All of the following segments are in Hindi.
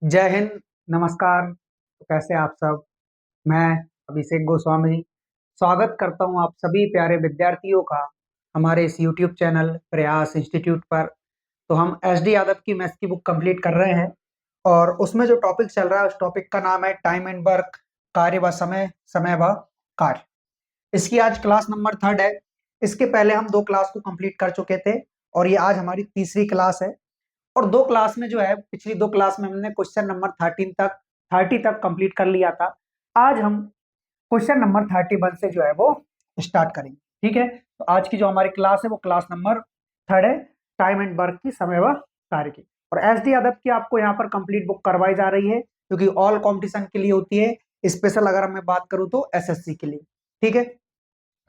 जय हिंद। नमस्कार। तो कैसे आप सब। मैं अभिषेक गोस्वामी स्वागत करता हूं आप सभी प्यारे विद्यार्थियों का हमारे इस YouTube चैनल प्रयास इंस्टीट्यूट पर। तो हम SD यादव की मैथ्स की बुक कंप्लीट कर रहे हैं और उसमें जो टॉपिक चल रहा है उस टॉपिक का नाम है टाइम एंड वर्क, कार्य व समय, समय व कार्य। इसकी आज क्लास नंबर 3 है। इसके पहले हम 2 क्लास को कंप्लीट कर चुके थे और ये आज हमारी तीसरी क्लास है। और 2 क्लास में जो है, पिछली 2 क्लास में हमने क्वेश्चन नंबर 30 तक कंप्लीट कर लिया था। आज हम क्वेश्चन नंबर 31 से जो है वो स्टार्ट करेंगे। ठीक है, तो आज की जो हमारी क्लास है वो क्लास नंबर 3 है, टाइम एंड वर्क की, समय व कार्य की। और SD यादव की आपको यहाँ पर कंप्लीट बुक करवाई जा रही है क्योंकि ऑल कॉम्पिटिशन के लिए होती है। स्पेशल अगर मैं बात करूं तो SSC के लिए। ठीक है,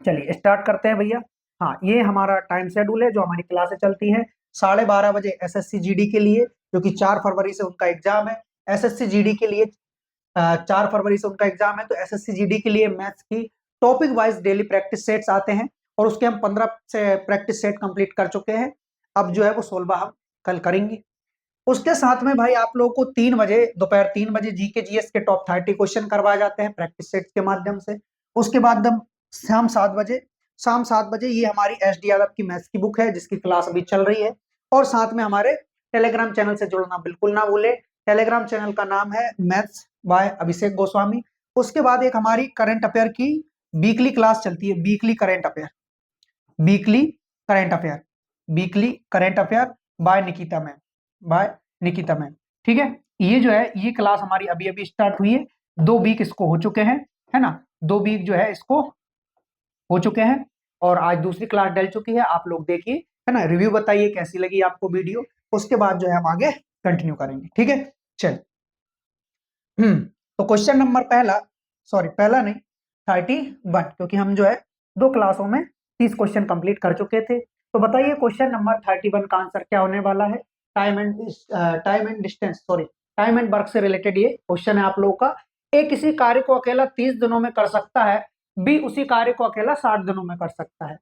चलिए स्टार्ट करते हैं भैया। हाँ, ये हमारा टाइम शेड्यूल है जो हमारी क्लासें चलती हैं। 12:30 बजे SSC GD के लिए, जो कि 4 फरवरी से उनका एग्जाम है। SSC GD के लिए 4 फरवरी से उनका एग्जाम है, तो SSC GD के लिए मैथ्स की topic wise daily practice sets आते हैं और उसके हम 15 से प्रैक्टिस सेट कंप्लीट कर चुके हैं। अब जो है वो 16 हम कल करेंगे। उसके साथ में भाई आप लोगों को 3 बजे, दोपहर 3 बजे GK GS के टॉप 30 क्वेश्चन करवाए जाते हैं प्रैक्टिस सेट के माध्यम से। उसके बाद हम शाम 7 बजे, ये हमारी SD यादव की मैथ्स की बुक है जिसकी क्लास अभी चल रही है। और साथ में हमारे टेलीग्राम चैनल से जुड़ना बिल्कुल ना भूले। टेलीग्राम चैनल का नाम है मैथ्स बाय अभिषेक गोस्वामी। उसके बाद एक हमारी करंट अफेयर की वीकली क्लास चलती है, weekly current affair, weekly current affair, weekly current affair by Nikita ma'am, by Nikita ma'am. ठीक है, ये जो है ये क्लास हमारी अभी अभी स्टार्ट हुई है। 2 वीक इसको हो चुके हैं, है ना। 2 वीक जो है इसको हो चुके हैं और आज दूसरी क्लास डल चुकी है। आप लोग देखिए, है ना, रिव्यू बताइए कैसी लगी आपको वीडियो। उसके बाद जो है हम आगे कंटिन्यू करेंगे। ठीक है, चल। तो क्वेश्चन नंबर पहला, सॉरी पहला नहीं, 31, क्योंकि हम जो है 2 क्लासों में 30 क्वेश्चन कंप्लीट कर चुके थे। तो बताइए क्वेश्चन नंबर 31 का आंसर क्या होने वाला है। Time and distance, sorry time and work से रिलेटेड ये क्वेश्चन है आप लोगों का। ए किसी कार्य को अकेला 30 दिनों में कर सकता है, बी उसी कार्य को अकेला 60 दिनों में कर सकता है।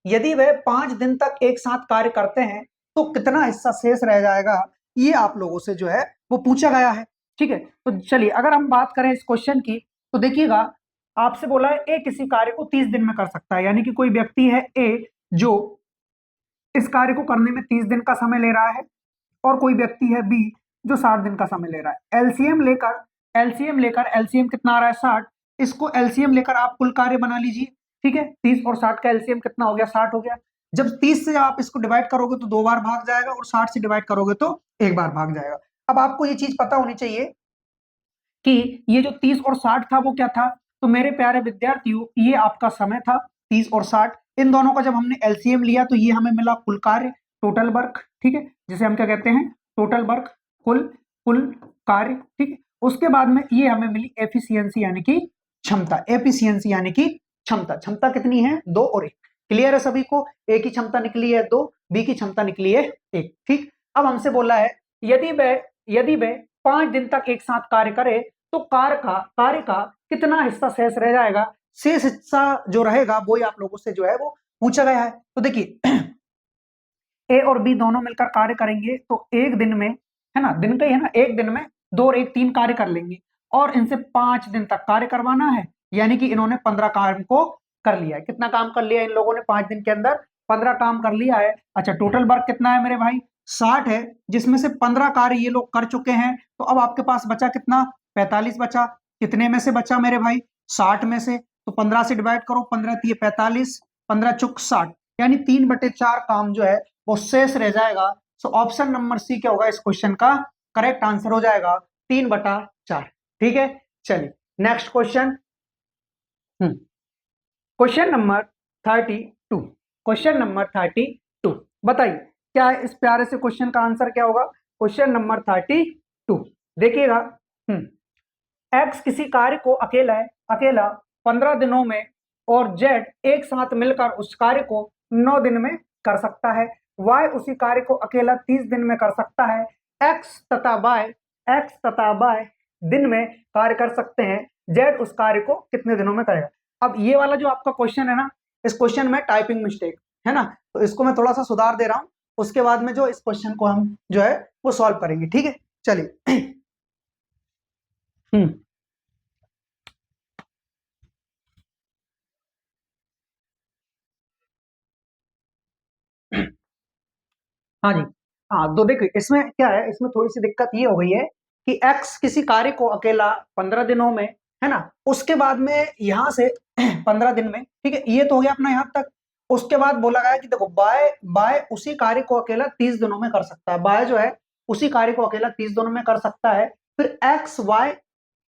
यदि वे 5 दिन तक एक साथ कार्य करते हैं तो कितना हिस्सा शेष रह जाएगा, ये आप लोगों से जो है वो पूछा गया है। ठीक है, तो चलिए अगर हम बात करें इस क्वेश्चन की तो देखिएगा, आपसे बोला है ए किसी कार्य को 30 दिन में कर सकता है, यानी कि कोई व्यक्ति है ए जो इस कार्य को करने में 30 दिन का समय ले रहा है और कोई व्यक्ति है बी जो 60 दिन का समय ले रहा है। एलसीएम कितना आ रहा है 60। इसको एलसीएम लेकर आप कुल कार्य बना लीजिए। ठीक है, 30 और 60 का एलसीएम कितना हो गया, 60 हो गया। जब 30 से आप इसको डिवाइड करोगे तो 2 बार भाग जाएगा और 60 से डिवाइड करोगे तो 1 बार भाग जाएगा। अब आपको ये चीज पता होनी चाहिए कि ये जो 30 और 60 था वो क्या था। तो मेरे प्यारे विद्यार्थियों, ये आपका समय था 30 और 60। इन दोनों का जब हमने एलसीएम लिया तो ये हमें मिला कुल कार्य, टोटल वर्क। ठीक है, जिसे हम क्या कहते हैं, टोटल वर्क, कुल कुल कार्य। ठीक है, उसके बाद में ये हमें मिली एफिशिएंसी यानी कि क्षमता। एफिशिएंसी यानी कि क्षमता। क्षमता कितनी है, 2 और 1। क्लियर है सभी को। ए की क्षमता निकली है 2, बी की क्षमता निकली है 1। ठीक, अब हमसे बोला है यदि वे 5 दिन तक एक साथ कार्य करे तो कार्य का कितना हिस्सा शेष रह जाएगा। शेष हिस्सा जो रहेगा वो ही आप लोगों से जो है वो पूछा गया है। तो देखिए, ए और बी दोनों मिलकर कार्य करेंगे तो एक दिन में, है ना, दिन का ही है ना, एक दिन में 2 और 1 3 कार्य कर लेंगे और इनसे 5 दिन तक कार्य करवाना है, यानी कि इन्होंने 15 काम को कर लिया है। कितना काम कर लिया इन लोगों ने 5 दिन के अंदर, 15 काम कर लिया है। अच्छा, टोटल वर्क कितना है मेरे भाई, 60 है, जिसमें से 15 कार्य ये लोग कर चुके हैं। तो अब आपके पास बचा कितना, 45 बचा। कितने में से बचा मेरे भाई, 60 में से। तो 15 से डिवाइड करो, 15 दिए 45, 15 चुक 60, यानी 3/4 काम जो है वो शेष रह जाएगा। सो ऑप्शन नंबर सी क्या होगा इस क्वेश्चन का करेक्ट आंसर हो जाएगा, 3/4। ठीक है, चलिए next question. Question number 32, question number 32 बताइए क्या है इस प्यारे से क्वेश्चन का आंसर क्या होगा। क्वेश्चन नंबर 32 देखिएगा। एक्स किसी कार्य को अकेला 15 दिनों में और जेड एक साथ मिलकर उस कार्य को 9 दिन में कर सकता है। वाई उसी कार्य को अकेला 30 दिन में कर सकता है। एक्स तथा वाई दिन में कार्य कर सकते हैं। जेड उस कार्य को कितने दिनों में करेगा। अब ये वाला जो आपका क्वेश्चन है ना, इस क्वेश्चन में टाइपिंग मिस्टेक है ना, तो इसको मैं थोड़ा सा सुधार दे रहा हूं। उसके बाद में जो इस क्वेश्चन को हम जो है वो सॉल्व करेंगे। ठीक है, चलिए। हम्म हाँ जी। हाँ तो देखिए इसमें क्या है, इसमें थोड़ी सी दिक्कत ये हो गई है कि एक्स किसी कार्य को अकेला 15 दिनों में, है ना, उसके बाद में यहां से 15 दिन में, ठीक है, ये तो हो गया अपना यहां तक। उसके बाद बोला गया कि देखो बाय बाय उसी कार्य को अकेला 30 दिनों में कर सकता है, बाय जो है उसी कार्य को अकेला 30 दिनों में कर सकता है। फिर एक्स वाई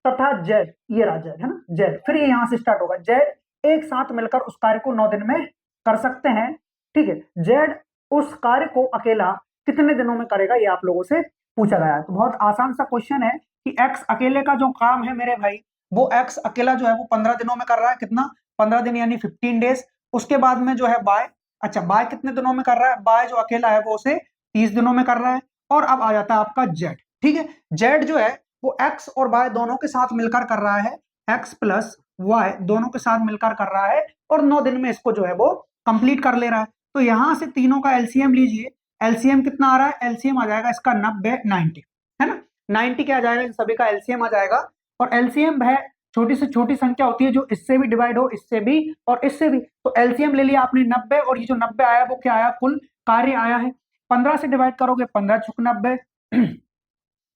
तथा जेड, ये रहा जेड, है ना, जेड, फिर ये यहां से स्टार्ट होगा, जेड एक साथ मिलकर उस कार्य को 9 दिन में कर सकते हैं। ठीक है, जेड उस कार्य को अकेला कितने दिनों में करेगा, ये आप लोगों से पूछा गया है। तो बहुत आसान सा क्वेश्चन है कि एक्स अकेले का जो काम है मेरे भाई, वो एक्स अकेला जो है वो 15 दिनों में कर रहा है, कितना, 15 दिन यानी 15 डेज। उसके बाद में जो है बाय, अच्छा बाय कितने दिनों में कर रहा है, बाय जो अकेला है वो उसे 30 दिनों में कर रहा है। और अब आ जाता है आपका जेड, ठीक है, जेड जो है वो एक्स और वाई दोनों के साथ मिलकर कर रहा है, एक्स प्लस वाई दोनों के साथ मिलकर कर रहा है, और 9 दिन में इसको जो है वो कंप्लीट कर ले रहा है। तो यहां से तीनों का एलसीएम लीजिए, एलसीएम कितना आ रहा है, एलसीएम आ जाएगा इसका 90, 90, है ना, 90 क्या आ जाएगा, इन सभी का एलसीएम आ जाएगा। और एलसीएम है छोटी से छोटी संख्या होती है जो इससे भी डिवाइड हो, इससे भी और इससे भी। तो एलसीएम ले लिया आपने 90, और ये जो 90 आया वो क्या आया, कुल कार्य आया है। 15 से डिवाइड करोगे, 15×90,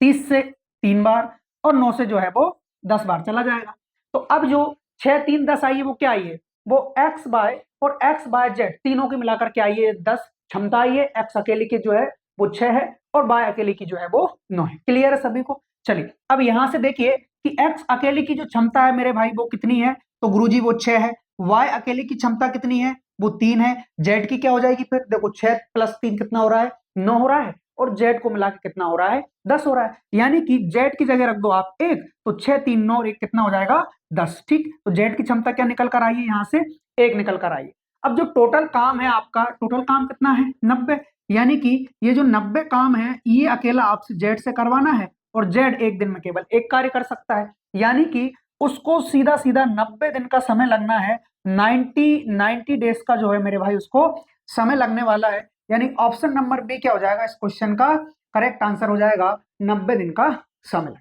30 से 3 बार, और 9 से जो है वो 10 बार चला जाएगा। तो अब जो 6 3 10 आई है वो क्या आई है, वो एक्स बाय और एक्स बाय जेड तीनों की मिलाकर क्या आई है, 10 क्षमता आई है। एक्स अकेले की जो है वो 6 है, और बाय अकेले की जो है वो 9 है। क्लियर है सभी को? चलिए अब यहां से देखिए कि एक्स अकेले की जो क्षमता है मेरे भाई वो कितनी है, तो गुरुजी वो 6 है। वाई अकेले की क्षमता कितनी है, वो 3 है। जेड की क्या हो जाएगी, फिर देखो 6 + 3 कितना हो रहा है, 9 हो रहा है, और जेड को मिला के कितना हो रहा है, 10 हो रहा है। यानी कि जेड की जगह रख दो आप 1, तो 6 3 9 और 1 कितना हो जाएगा, 10। ठीक, तो जेड की क्षमता क्या निकल कर आई है, यहां से 1 निकल कर आई है। अब जो टोटल काम है आपका, टोटल काम कितना है, 90। यानी कि ये जो 90 काम है ये अकेला आपसे जेड से करवाना है, और जेड एक दिन में केवल एक कार्य कर सकता है। यानी कि उसको सीधा सीधा 90 दिन का समय लगना है, 90 डेज का जो है मेरे भाई उसको समय लगने वाला है। यानी ऑप्शन नंबर बी क्या हो जाएगा इस क्वेश्चन का करेक्ट आंसर हो जाएगा, 90 दिन का समय।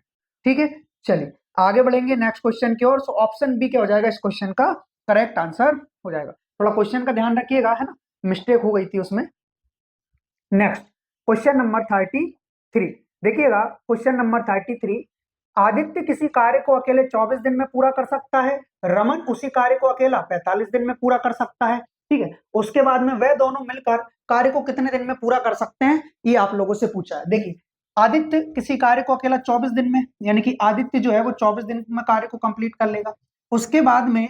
ठीक है, चलिए आगे बढ़ेंगे नेक्स्ट क्वेश्चन की ओर। सो ऑप्शन बी क्या हो जाएगा इस क्वेश्चन का करेक्ट आंसर हो जाएगा। थोड़ा क्वेश्चन का ध्यान रखिएगा, है ना, मिस्टेक हो गई थी उसमें। नेक्स्ट क्वेश्चन नंबर 33, देखिएगा क्वेश्चन नंबर 33। आदित्य किसी कार्य को अकेले 24 दिन में पूरा कर सकता है, रमन उसी कार्य को अकेला 45 दिन में पूरा कर सकता है। ठीक है, उसके बाद में वे दोनों मिलकर कार्य को कितने दिन में पूरा कर सकते हैं, ये आप लोगों से पूछा है। देखिए आदित्य किसी कार्य को अकेला 24 दिन में, यानी कि आदित्य जो है वो 24 दिन में कार्य को कंप्लीट कर लेगा। उसके बाद में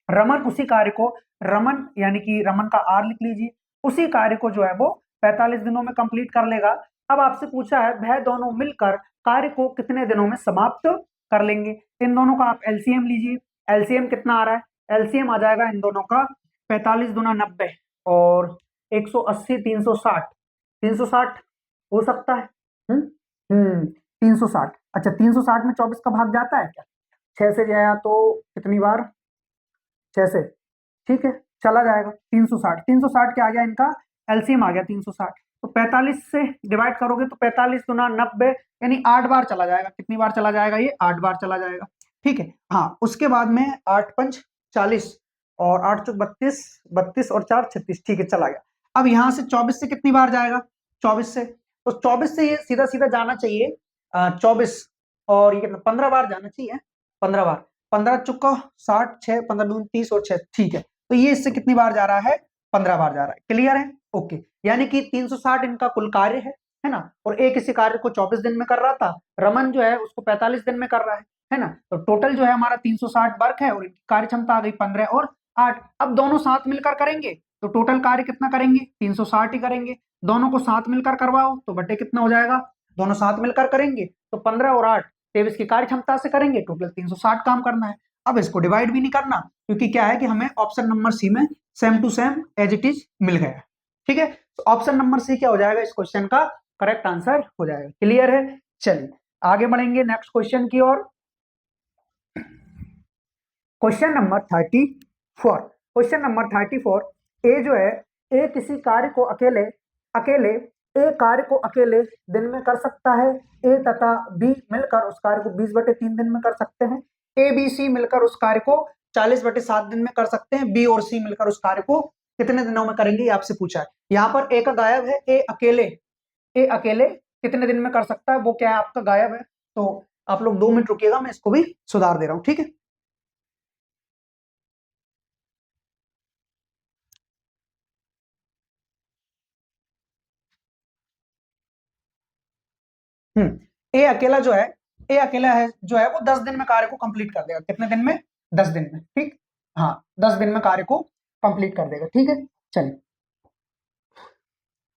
रमन उसी कार्य को, रमन यानी कि रमन का आर लिख लीजिए, उसी कार्य को जो है वो 45 दिनों में कंप्लीट कर लेगा। अब आपसे पूछा है वह दोनों मिलकर कार्य को कितने दिनों में समाप्त कर लेंगे। इन दोनों का आप एलसीएम लीजिए, एलसीएम कितना आ रहा है, एलसीएम आ जाएगा इन दोनों का 45 दूना 90, और 180 360, 360 हो सकता है। 360, अच्छा 360 में 24 का भाग जाता है क्या, 6 से जाया तो कितनी बार, 6 से, ठीक है, चला जाएगा 360, 360 क्या आ गया इनका एलसीएम आ गया 360। तो 45 से डिवाइड करोगे तो 45 गुना 90, यानी 8 बार चला जाएगा। कितनी बार चला जाएगा, ये 8 बार चला जाएगा। ठीक है, हाँ उसके बाद में 8 पंच 40, और 8 चौक 32, 32 और 4 36, ठीक है चला गया। अब यहाँ से 24 से कितनी बार जाएगा, 24 से, तो 24 से ये सीधा सीधा जाना चाहिए 24, और ये कितना 15 बार जाना चाहिए, 15 बार, 15 चुका 60, 6 15 दूनी 30 और 6, ठीक है। तो ये इससे कितनी बार जा रहा है, 15 बार जा रहा है। क्लियर है, ओके। यानी कि 360 इनका कुल कार्य है ना, और एक इसी कार्य को 24 दिन में कर रहा था, रमन जो है उसको 45 दिन में कर रहा है ना। तो टोटल जो है हमारा 360 वर्क है, और इनकी कार्य क्षमता आ गई 15 और 8। अब दोनों साथ मिलकर करेंगे तो टोटल कार्य कितना करेंगे, 360 ही करेंगे। दोनों को साथ मिलकर करवाओ तो बटे कितना हो जाएगा, दोनों साथ मिलकर करेंगे तो 15 और 8 23 की कार्य क्षमता से करेंगे, टोटल 360 काम करना है। अब इसको डिवाइड भी नहीं करना, क्योंकि क्या है कि हमें ऑप्शन नंबर सी में same to same as it is मिल गया। ठीक है, तो ऑप्शन नंबर सी क्या हो जाएगा इस क्वेश्चन का करेक्ट आंसर हो जाएगा। क्लियर है, चलिए आगे बढ़ेंगे नेक्स्ट क्वेश्चन की ओर। क्वेश्चन नंबर 34, क्वेश्चन नंबर 34, ए जो है, ए किसी कार्य को अकेले अकेले ए कार्य को अकेले दिन में कर सकता है, ए तथा बी मिलकर उस कार्य को 20/3 दिन में कर सकते हैं, ए बी सी मिलकर उस कार्य को 40/7 दिन में कर सकते हैं, बी और सी मिलकर उस कार्य को कितने दिनों में करेंगे, ये आपसे पूछा है। यहाँ पर ए का गायब है, ए अकेले कितने दिन में कर सकता है, वो क्या है आपका गायब है। तो आप लोग 2 मिनट रुकिएगा, मैं इसको भी सुधार दे रहा हूं, ठीक है। ए अकेला जो है, ए अकेला है जो है वो 10 दिन में कार्य को कंप्लीट कर देगा। कितने दिन में? 10 दिन में, ठीक। हाँ, 10 दिन में कार्य को कंप्लीट कर देगा, ठीक है। चलिए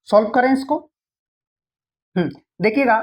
सॉल्व करें इसको। देखिएगा,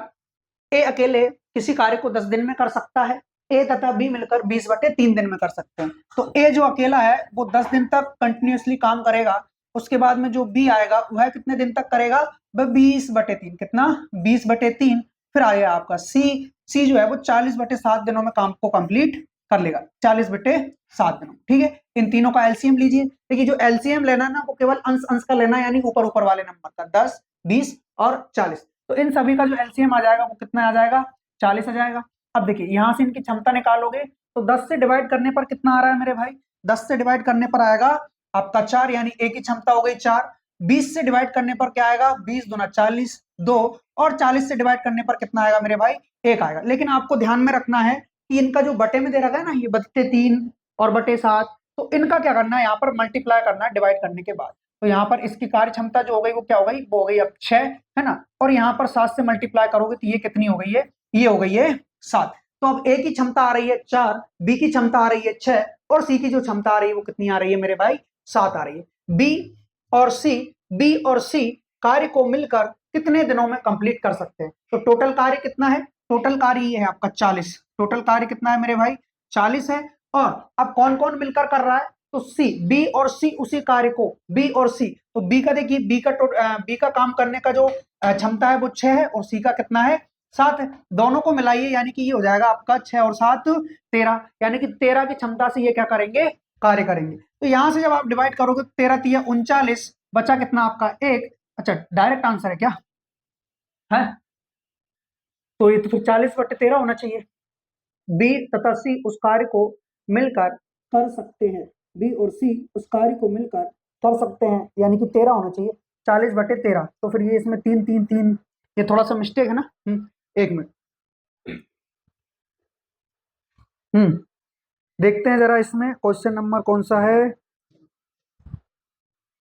ए अकेले किसी कार्य को 10 दिन में कर सकता है, ए तथा बी मिलकर 20/3 दिन में कर सकते हैं। तो ए जो अकेला है वो 10 दिन तक कंटिन्यूअसली काम करेगा। उसके बाद में जो बी आएगा वह कितने दिन तक करेगा? वह 20/3। कितना? 20/3। फिर आएगा आपका सी जो है वो 40/7 दिनों में काम को कंप्लीट कर लेगा। 40/7 दिनों, ठीक है। इन तीनों का एलसीएम लीजिए। देखिए, जो एलसीएम लेना है ना, वो केवल अंश अंश का लेना है, यानी ऊपर ऊपर वाले नंबर का, 10, 20 और 40। तो इन सभी का जो एलसीएम आ जाएगा वो कितना आ जाएगा? 40 आ जाएगा। अब देखिए, यहां से इनकी क्षमता निकालोगे तो 10 से डिवाइड करने पर कितना आ रहा है मेरे भाई? 10 से डिवाइड करने पर आएगा आपका 4, यानी ए की क्षमता हो गई 4। 20 से डिवाइड करने पर क्या आएगा? 20 दूना 40, 2। और 40 से डिवाइड करने पर कितना आएगा मेरे भाई? 1 आएगा। लेकिन आपको ध्यान में रखना है कि इनका जो बटे में दे रखा है ना, ये /3 और /7, तो इनका क्या करना है? यहाँ पर मल्टीप्लाई करना है डिवाइड करने के बाद। तो यहाँ पर इसकी कार्य क्षमता जो हो गई वो क्या हो गई? वो हो गई अब 6, है ना। और यहाँ पर 7 से मल्टीप्लाई करोगे तो ये कितनी हो गई है? ये हो गई है 7। तो अब ए की क्षमता आ रही है 4, बी की क्षमता आ रही है 6, और सी की जो क्षमता आ रही है वो कितनी आ रही है मेरे भाई? 7 आ रही है। बी और सी कार्य को मिलकर कितने दिनों में कंप्लीट कर सकते हैं? तो टोटल कार्य कितना है? टोटल कार्य ये है आपका 40। टोटल कार्य कितना है मेरे भाई? 40 है। और अब कौन कौन मिलकर कर रहा है? तो सी, बी और सी उसी कार्य को, बी और सी, तो बी का देखिए, बी का काम करने का जो क्षमता है वो 6 है, और सी का कितना है? 7 है। दोनों को मिलाइए, यानी कि ये हो जाएगा आपका 6 और 7 13, यानी कि 13 की क्षमता से ये क्या करेंगे? कार्य करेंगे। तो यहां से जब आप डिवाइड करोगे 13 3 39, बचा कितना आपका? 1। अच्छा, डायरेक्ट आंसर है क्या है? तो ये तो फिर 40/13 होना चाहिए। बी तथा सी उस कार्य को मिलकर कर सकते हैं, बी और सी उस कार्य को मिलकर कर सकते हैं, यानी कि 13 होना चाहिए। 40/13। तो फिर ये इसमें 3 3 3, ये थोड़ा सा मिस्टेक है ना। 1 मिनट। देखते हैं जरा इसमें क्वेश्चन नंबर कौन सा है।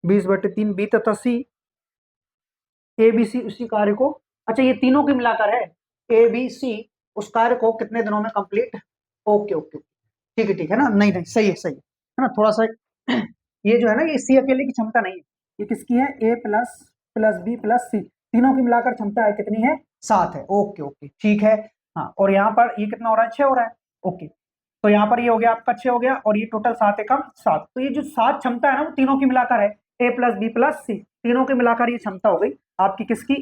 20/3 बी तथा सी, ए बी सी उसी कार्य को, अच्छा ये तीनों की मिलाकर है, ए बी सी उस कार्य को कितने दिनों में कंप्लीट। ओके ओके, ठीक है, ठीक है ना। नहीं नहीं, सही है, सही है ना। थोड़ा सा ये जो है ना, ये सी अकेले की क्षमता नहीं है, ये किसकी है? ए प्लस प्लस बी प्लस सी, तीनों की मिलाकर क्षमता है कितनी है? 7 है। ओके ओके, ठीक है। हाँ, और यहाँ पर ये कितना हो रहा है? 6 हो रहा है। ओके, तो यहाँ पर ये हो गया आपका 6 हो गया, और ये टोटल 7 एकम 7। तो ये जो 7 क्षमता है ना, वो तीनों की मिलाकर है, ए प्लस बी प्लस सी, तीनों की मिलाकर ये क्षमता हो गई आपकी किसकी?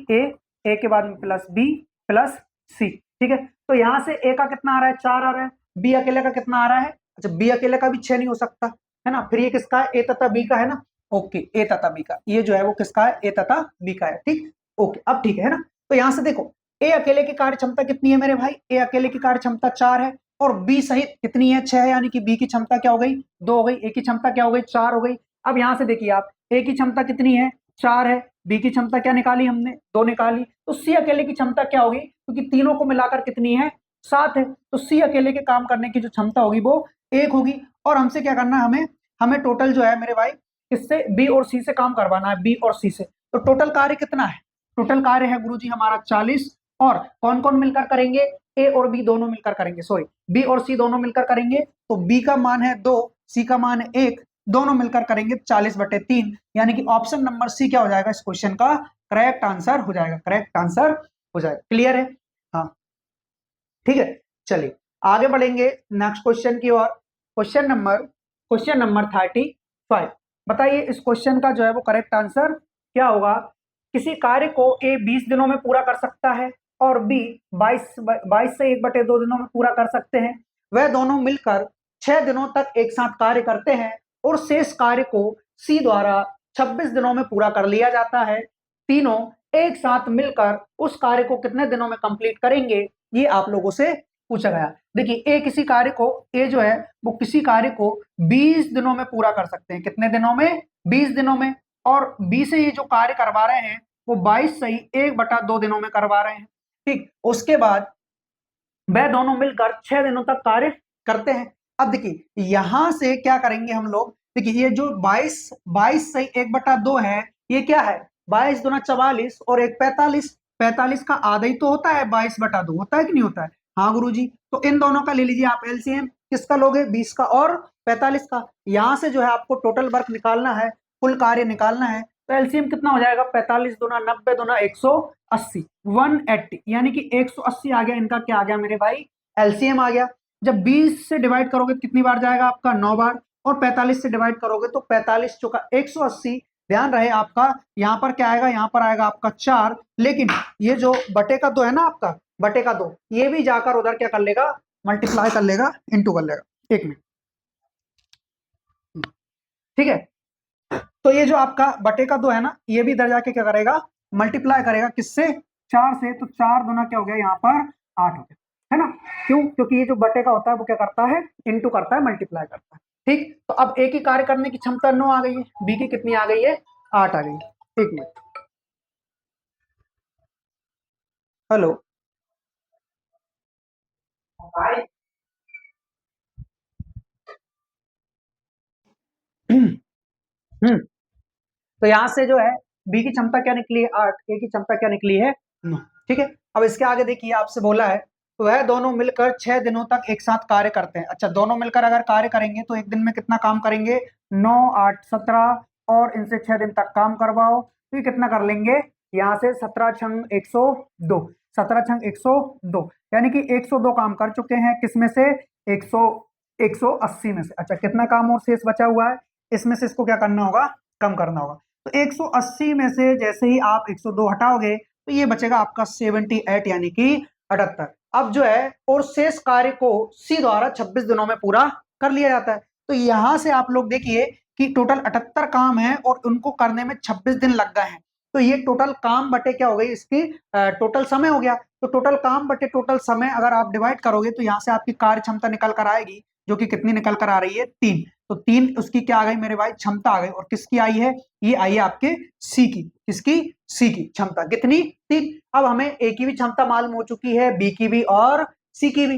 ए के बाद में प्लस बी प्लस सी, ठीक है। तो यहाँ से ए का कितना आ रहा है? 4 आ रहा है। बी अकेले का कितना आ रहा है? अच्छा, बी अकेले का भी 6 नहीं हो सकता, है ना। फिर ये किसका है? ए तथा बी का है ना। ओके, ए तथा बी का, ये जो है वो किसका है? ए तथा बी का है, ठीक। ओके, अब ठीक है ना। तो यहाँ से देखो, ए अकेले की कार्य क्षमता कितनी है मेरे भाई? ए अकेले की कार्य क्षमता 4 है, और बी सहित कितनी है? 6 है, यानी कि बी की क्षमता क्या हो गई? 2 हो गई। ए की क्षमता क्या हो गई? 4 हो गई। अब यहाँ से देखिए आप, ए की क्षमता कितनी है? 4 है। बी की क्षमता क्या निकाली हमने? 2 निकाली। तो सी अकेले की क्षमता क्या होगी? क्योंकि तीनों को मिलाकर कितनी है? 7 है। तो सी अकेले के काम करने की जो क्षमता होगी वो 1 होगी। और हमसे क्या करना है? हमें हमें टोटल जो है मेरे भाई, किससे? बी और सी से काम करवाना है, बी और सी से। तो टोटल कार्य कितना है? टोटल कार्य है गुरुजी हमारा 40। और कौन कौन मिलकर करेंगे? ए और बी दोनों मिलकर करेंगे, सॉरी, बी और सी दोनों मिलकर करेंगे। तो बी का मान है 2, सी का मान है 1, दोनों मिलकर करेंगे 40/3, यानी कि ऑप्शन नंबर सी क्या हो जाएगा? इस क्वेश्चन का करेक्ट आंसर हो जाएगा, करेक्ट आंसर हो जाएगा। क्लियर है? हाँ, ठीक है। चलिए आगे बढ़ेंगे नेक्स्ट क्वेश्चन की ओर। Question number 35। बताइए इस क्वेश्चन का जो है वो करेक्ट आंसर क्या होगा? किसी कार्य को ए 20 दिनों में पूरा कर सकता है, और बी 22 से 1/2 दिनों में पूरा कर सकते हैं। वह दोनों मिलकर 6 दिनों तक एक साथ कार्य करते हैं, और शेष कार्य को सी द्वारा 26 दिनों में पूरा कर लिया जाता है। तीनों एक साथ मिलकर उस कार्य को कितने दिनों में कंप्लीट करेंगे, ये आप लोगों से पूछा गया। देखिए ए जो है वो किसी कार्य को 20 दिनों में पूरा कर सकते हैं। कितने दिनों में? 20 दिनों में। और बी से ये जो कार्य करवा रहे हैं वो 22 सही 1/2 दिनों में करवा रहे हैं। ठीक, उसके बाद वह दोनों मिलकर 6 दिनों तक कार्य करते हैं। अब देखिए यहां से क्या करेंगे हम लोग, देखिए ये जो 22 सही 1/2 है, ये क्या है? 22 दूना 44 और 1 45। 45 का आधा ही तो होता है 22/2, होता है कि नहीं होता है? हाँ गुरुजी, तो इन दोनों का ले लीजिए आप एलसीएम। किसका लोगे? 20 का और 45 का। यहां से जो है आपको टोटल वर्क निकालना है, कुल कार्य निकालना है। तो एलसीएम कितना हो जाएगा? 45 दूना 90 दूना 180, 180, यानी कि 180 आ गया। इनका क्या आ गया मेरे भाई? एलसीएम आ गया। जब 20 से डिवाइड करोगे कितनी बार जाएगा आपका? 9 बार। और 45 से डिवाइड करोगे तो 45 चौका 180। ध्यान रहे आपका, यहां पर क्या आएगा? यहां पर आएगा आपका 4। लेकिन ये जो बटे का 2 है ना आपका, बटे का 2, ये भी जाकर उधर क्या कर लेगा? मल्टीप्लाई कर लेगा, इंटू कर लेगा। 1 मिनट, ठीक है। तो ये जो आपका बटे का 2 है ना, ये भी इधर जाके क्या करेगा? मल्टीप्लाई करेगा। किससे? 4 से। तो 4 दूना क्या हो गया? यहाँ पर 8 हो गया, है ना? क्यों? क्योंकि ये जो बटे का होता है वो क्या करता है? इंटू करता है, मल्टीप्लाई करता है। ठीक, तो अब ए की कार्य करने की क्षमता 9 आ गई है, बी की कितनी आ गई है? 8 आ गई है। एक मिनट, हेलो। हम्म, तो यहां से जो है बी की क्षमता क्या निकली है? 8। ए की क्षमता क्या निकली है? 9। ठीक है, अब इसके आगे देखिए, आपसे बोला है तो वह दोनों मिलकर 6 दिनों तक एक साथ कार्य करते हैं। अच्छा, दोनों मिलकर अगर कार्य करेंगे तो एक दिन में कितना काम करेंगे? 9 8 17, और इनसे 6 दिन तक काम करवाओ तो ये कितना कर लेंगे? यहाँ से 17 छंग 102, 17 छंग 102, यानी कि 102 काम कर चुके हैं। किसमें से? 100 180 में से। अच्छा, कितना काम और शेष बचा हुआ है? इसमें से इसको क्या करना होगा? कम करना होगा। तो 180 में से जैसे ही आप 102 हटाओगे तो ये बचेगा आपका 78, यानी कि 78। अब जो है और शेष कार्य को सी द्वारा 26 दिनों में पूरा कर लिया जाता है। तो यहां से आप लोग देखिए कि टोटल 78 काम है और उनको करने में 26 दिन लग गए हैं। तो ये टोटल काम बटे क्या हो गई? इसकी टोटल समय हो गया। तो टोटल काम बटे टोटल समय अगर आप डिवाइड करोगे तो यहाँ से आपकी कार्य क्षमता निकल कर आएगी, जो कि कितनी निकल कर आ रही है? 3। तो 3 उसकी क्या आ गई मेरे भाई? क्षमता आ गई। और किसकी आई है? ये आई है आपके सी की। किसकी? सी की क्षमता कितनी? 3। अब हमें ए की भी क्षमता मालूम हो चुकी है, बी की भी और सी की भी।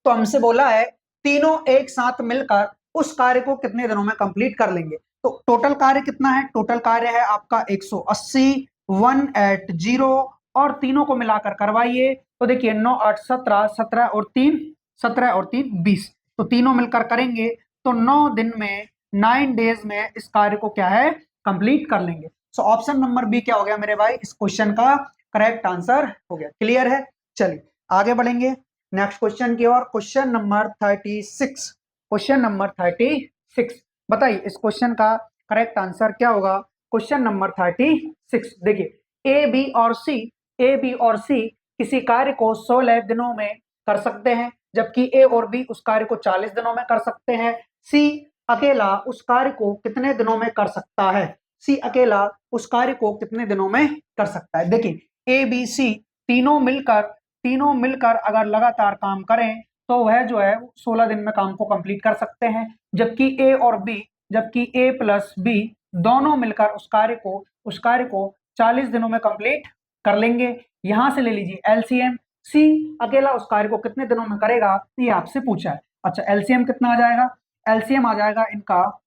तो हमसे बोला है तीनों एक साथ मिलकर उस कार्य को कितने दिनों में कंप्लीट कर लेंगे। तो टोटल कार्य कितना है? टोटल कार्य है आपका 180, 180, और तीनों को मिलाकर करवाइए। तो देखिए 9 8 17, 17 और 3, 17 और 3 20। तो तीनों मिलकर करेंगे तो 9 दिन में, 9 डेज में इस कार्य को क्या है? कंप्लीट कर लेंगे। सो ऑप्शन नंबर बी क्या हो गया मेरे भाई? इस क्वेश्चन का करेक्ट आंसर हो गया। क्लियर है? चलिए आगे बढ़ेंगे नेक्स्ट क्वेश्चन की ओर। Question number 36। क्वेश्चन नंबर 36, बताइए इस क्वेश्चन का करेक्ट आंसर क्या होगा? क्वेश्चन नंबर 36, देखिए ए बी और सी किसी कार्य को 16 दिनों में कर सकते हैं, जबकि ए और बी उस कार्य को 40 दिनों में कर सकते हैं। सी अकेला उस कार्य को कितने दिनों में कर सकता है? सी अकेला उस कार्य को कितने दिनों में कर सकता है? देखिए ए बी सी तीनों मिलकर अगर लगातार काम करें तो वह जो है 16 दिन में काम को कंप्लीट कर सकते हैं। जबकि ए प्लस बी दोनों मिलकर उस कार्य को 40 दिनों में कंप्लीट कर लेंगे। यहां से ले लीजिए एलसीएम। सी अकेला उस कार्य को कितने दिनों में करेगा, ये आपसे पूछा है। अच्छा, एलसीएम कितना आ जाएगा? एलसीएम आ जाएगा इनका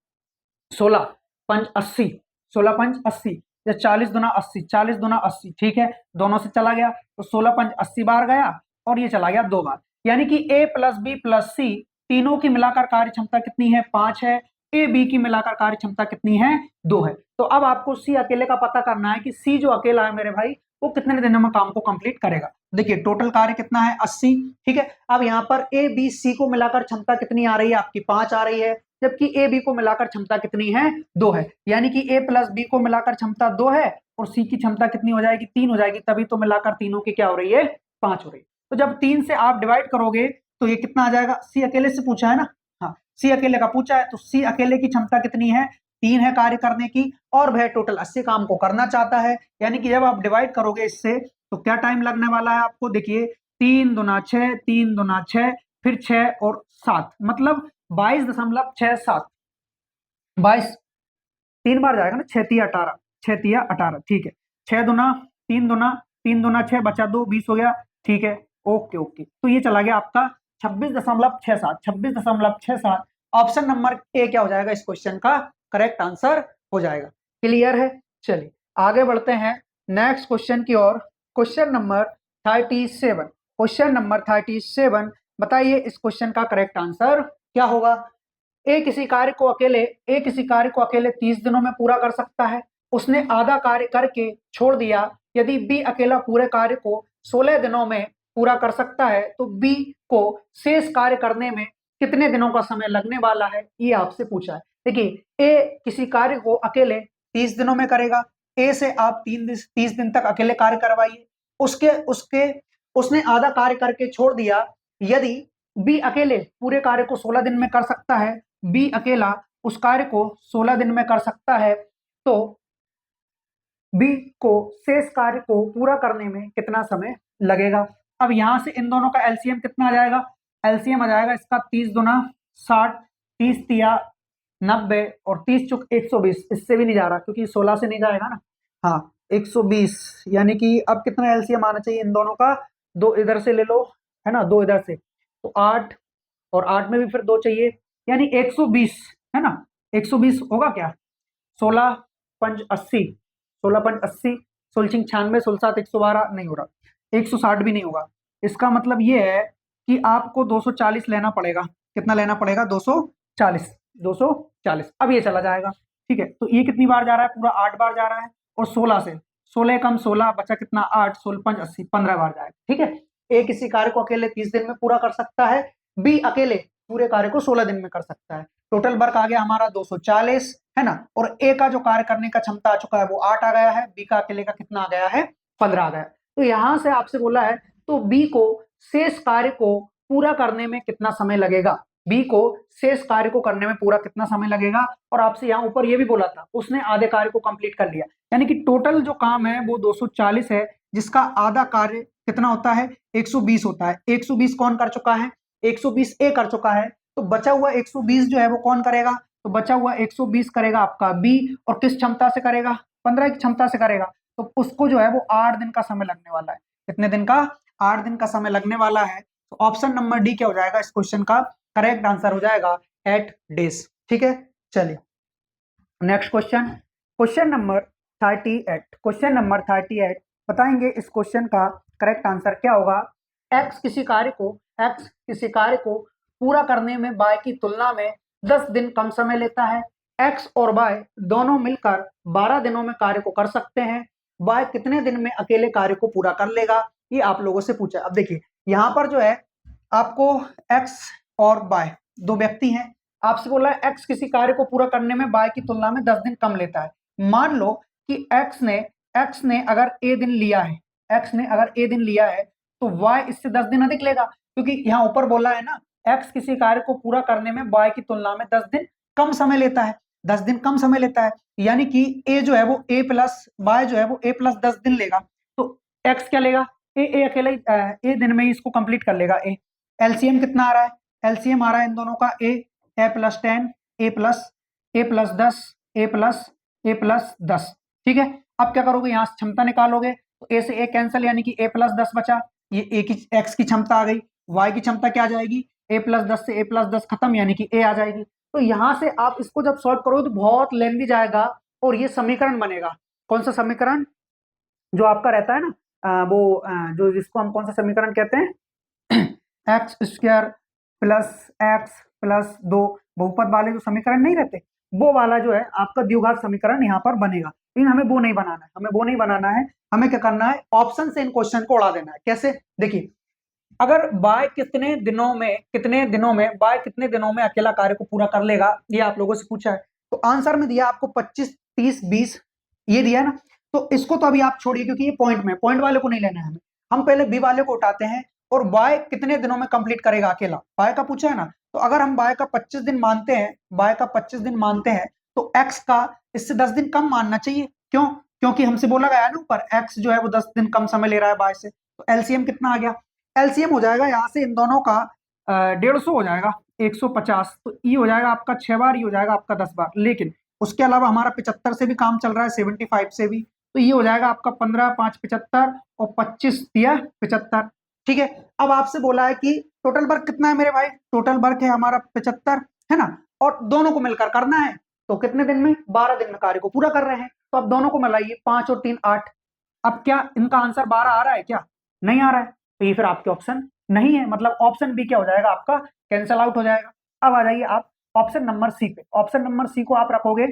16 पंच 80, 16 पंच 80, या 40 दुना 80, 40 दुना 80, ठीक है, दोनों से चला गया तो 16 पंच 80 बार गया और ये चला गया 2 बार। यानी कि ए प्लस बी प्लस सी तीनों की मिलाकर कार्य क्षमता कितनी है? 5 है। ए बी की मिलाकर कार्य क्षमता कितनी है? 2 है। तो अब आपको सी अकेले का पता करना है कि सी जो अकेला है मेरे भाई वो कितने दिनों में काम को कंप्लीट करेगा। देखिए टोटल कार्य कितना है? 80, ठीक है। अब यहाँ पर ए बी सी को मिलाकर क्षमता कितनी आ रही है? आपकी 5 आ रही है, जबकि ए बी को मिलाकर क्षमता कितनी है? 2 है। यानी कि ए प्लस बी को मिलाकर क्षमता 2 है और सी की क्षमता कितनी हो जाएगी? 3 हो जाएगी। तभी तो मिलाकर तीनों की क्या हो रही है? 5 हो रही है। तो जब 3 से आप डिवाइड करोगे तो ये कितना आ जाएगा? सी अकेले से पूछा है ना, हाँ सी अकेले का पूछा है, तो सी अकेले की क्षमता कितनी है? 3 है कार्य करने की, और वह टोटल 80 काम को करना चाहता है। यानी कि जब आप डिवाइड करोगे इससे तो क्या टाइम लगने वाला है आपको, देखिए 3 दूना 6, 3 दूना 6, फिर 6 और 7, मतलब 22.67, 22, 3 बार जाएगा ना, 6 तिया 18, 6 तिया 18, ठीक है। 6 दूना 3 दूना 6 बचा 2, 20 हो गया, ठीक है। ओके ओके, तो ये चला गया आपका 26.67, 26.67। ऑप्शन नंबर ए क्या हो जाएगा इस क्वेश्चन का करेक्ट आंसर हो जाएगा। क्लियर है? चलिए आगे बढ़ते हैं नेक्स्ट क्वेश्चन की ओर। क्वेश्चन नंबर 37, क्वेश्चन नंबर 37, बताइए इस क्वेश्चन का करेक्ट आंसर क्या होगा। ए किसी कार्य को अकेले 30 दिनों में पूरा कर सकता है। उसने आधा कार्य करके छोड़ दिया। यदि बी अकेला पूरे कार्य को 16 दिनों में पूरा कर सकता है तो बी को शेष कार्य करने में कितने दिनों का समय लगने वाला है, ये आपसे पूछा है। देखिए ए किसी कार्य को अकेले 30 दिनों में करेगा। ए से आप 30 दिन तक अकेले कार्य करवाइए। उसके उसके उसने आधा कार्य करके छोड़ दिया। यदि बी अकेले पूरे कार्य को 16 दिन में कर सकता है, बी अकेला उस कार्य को 16 दिन में कर सकता है, तो बी को शेष कार्य को पूरा करने में कितना समय लगेगा। अब यहां से इन दोनों का एलसीएम कितना आ जाएगा, एलसीएम आ जाएगा इसका 30 दूना 60, 30 तिया 90 और 30 चुक 120, इससे भी नहीं जा रहा क्योंकि 16 से नहीं जाएगा ना। हाँ 120, यानी कि अब कितना एलसीएम आना चाहिए इन दोनों का, 2 इधर से ले लो, है ना, 2 इधर से, तो 8, और 8 में भी फिर 2 चाहिए, यानी 120, है ना। 120 होगा क्या, 16 पंच 80, 16 पंच 80, 16 96, 16 7 112 नहीं हो रहा, 160 भी नहीं होगा। इसका मतलब ये है कि आपको 240 लेना पड़ेगा। कितना लेना पड़ेगा, 240, 240। अब ये चला जाएगा, ठीक है। तो ये कितनी बार जा रहा है, पूरा 8 बार जा रहा है, और 16 से 16 कम 16 बचा कितना 8, 16 पंच 80, 15 बार जाएगा, ठीक है। ए किसी कार्य को अकेले 30 दिन में पूरा कर सकता है, बी अकेले पूरे कार्य को 16 दिन में कर सकता है। टोटल वर्क आ गया हमारा 240, है ना। और ए का जो कार्य करने का क्षमता आ चुका है वो 8 आ गया है, बी का अकेले का कितना आ गया है, 15 आ गया। तो यहां से आपसे बोला है तो बी को शेष कार्य को पूरा करने में कितना समय लगेगा, बी को शेष कार्य को करने में पूरा कितना समय लगेगा। और आपसे यहाँ ऊपर ये भी बोला था उसने आधे कार्य को कंप्लीट कर लिया, यानी कि टोटल जो काम है वो 240 है, जिसका आधा कार्य कितना होता है, 120 होता है। 120 कौन कर चुका है, 120 ए कर चुका है, तो बचा हुआ 120 जो है वो कौन करेगा, तो बचा हुआ 120 करेगा आपका बी, और किस क्षमता से करेगा, 15 की क्षमता से करेगा। तो उसको जो है वो 8 दिन का समय लगने वाला है। कितने दिन का, 8 दिन का समय लगने वाला है। तो ऑप्शन नंबर डी क्या हो जाएगा इस क्वेश्चन का करेक्ट आंसर हो जाएगा 8 डेज, ठीक है। चलिए next question, question number 38, question number 38 बताएंगे इस क्वेश्चन का करेक्ट आंसर क्या होगा। एक्स किसी कार्य को पूरा करने में बाय की तुलना में 10 दिन कम समय लेता है। एक्स और बाय दोनों मिलकर 12 दिनों में कार्य को कर सकते हैं। बाय कितने दिन में अकेले कार्य को पूरा कर लेगा, ये आप लोगों से पूछा है। अब देखिए यहाँ पर जो है आपको एक्स और बाय दो व्यक्ति हैं, आपसे बोला है एक्स किसी कार्य को पूरा करने में बाय की तुलना में 10 दिन कम लेता है। मान लो कि एक्स ने अगर ए दिन लिया है, एक्स ने अगर ए दिन लिया है तो वाई इससे 10 दिन अधिक लेगा, क्योंकि यहाँ ऊपर बोला है ना एक्स किसी कार्य को पूरा करने में वाई की तुलना में 10 दिन कम समय लेता है, 10 दिन कम समय लेता है, यानी कि ए जो है वो ए प्लस वाई जो है वो ए प्लस 10 दिन लेगा। तो एक्स क्या लेगा, ए अकेला ए दिन में ही इसको कंप्लीट कर लेगा। ए एलसीएम कितना आ रहा है, एलसीएम आ रहा है इन दोनों का ए प्लस 10, ए प्लस 10, ए प्लस 10, ठीक है। अब क्या करोगे, यहाँ से क्षमता निकालोगे तो ए से ए कैंसिल, यानी कि ए प्लस 10 बचा, ये ए की एक्स की क्षमता आ गई, वाई की क्षमता क्या आ जाएगी, ए प्लस 10 से ए प्लस 10 खत्म, यानी कि ए आ जाएगी। तो यहाँ से आप इसको जब सॉल्व करोगे तो बहुत लेंदी जाएगा और ये समीकरण बनेगा। कौन सा समीकरण, जो आपका रहता है ना जो जिसको हम कौन सा समीकरण कहते हैं, x square plus x plus 2 बहुपद वाले जो समीकरण नहीं रहते, वो वाला जो है आपका द्विघात समीकरण यहाँ पर बनेगा। लेकिन हमें वो नहीं बनाना है, हमें क्या करना है, ऑप्शन से इन क्वेश्चन को उड़ा देना है। कैसे, देखिए अगर बाय कितने दिनों में अकेला कार्य को पूरा कर लेगा, ये आप लोगों से पूछा है। तो आंसर में दिया आपको 25, 30, 20 ये दिया है ना। तो इसको तो अभी आप छोड़िए क्योंकि ये पॉइंट वाले को नहीं लेना है हमें, हम पहले बी वाले को उठाते हैं। और बाय कितने दिनों में कंप्लीट करेगा अकेला, बाय का पूछा है ना। तो अगर हम बाय का 25 दिन मानते हैं, तो x का इससे 10 दिन कम मानना चाहिए। क्यों? क्योंकि हमसे बोला गया है ना ऊपर x जो है वो 10 दिन कम समय ले रहा है y से। तो एलसीएम कितना आ गया? एलसीएम हो जाएगा यहाँ से इन दोनों का 150 हो जाएगा, 150। तो ये हो जाएगा आपका 6 बार, ये हो जाएगा आपका 10 बार। लेकिन उसके अलावा हमारा 75 से भी काम चल रहा है, 75 से भी। तो ये हो जाएगा आपका 15 5 75 और 25 दिया 75। ठीक है। अब आपसे बोला है कि टोटल वर्क कितना है मेरे भाई? टोटल वर्क है हमारा 75, है ना? और दोनों को मिलकर करना है। तो कितने दिन में? 12 दिन में कार्य को पूरा कर रहे हैं। तो अब दोनों को मिलाइए, 5 और 3 8। अब क्या इनका आंसर 12 आ रहा है क्या? नहीं आ रहा है। तो ये फिर आपके ऑप्शन नहीं है, मतलब ऑप्शन बी क्या हो जाएगा आपका? कैंसल आउट हो जाएगा। अब आ जाइए आप ऑप्शन नंबर सी पे। ऑप्शन नंबर सी को आप रखोगे,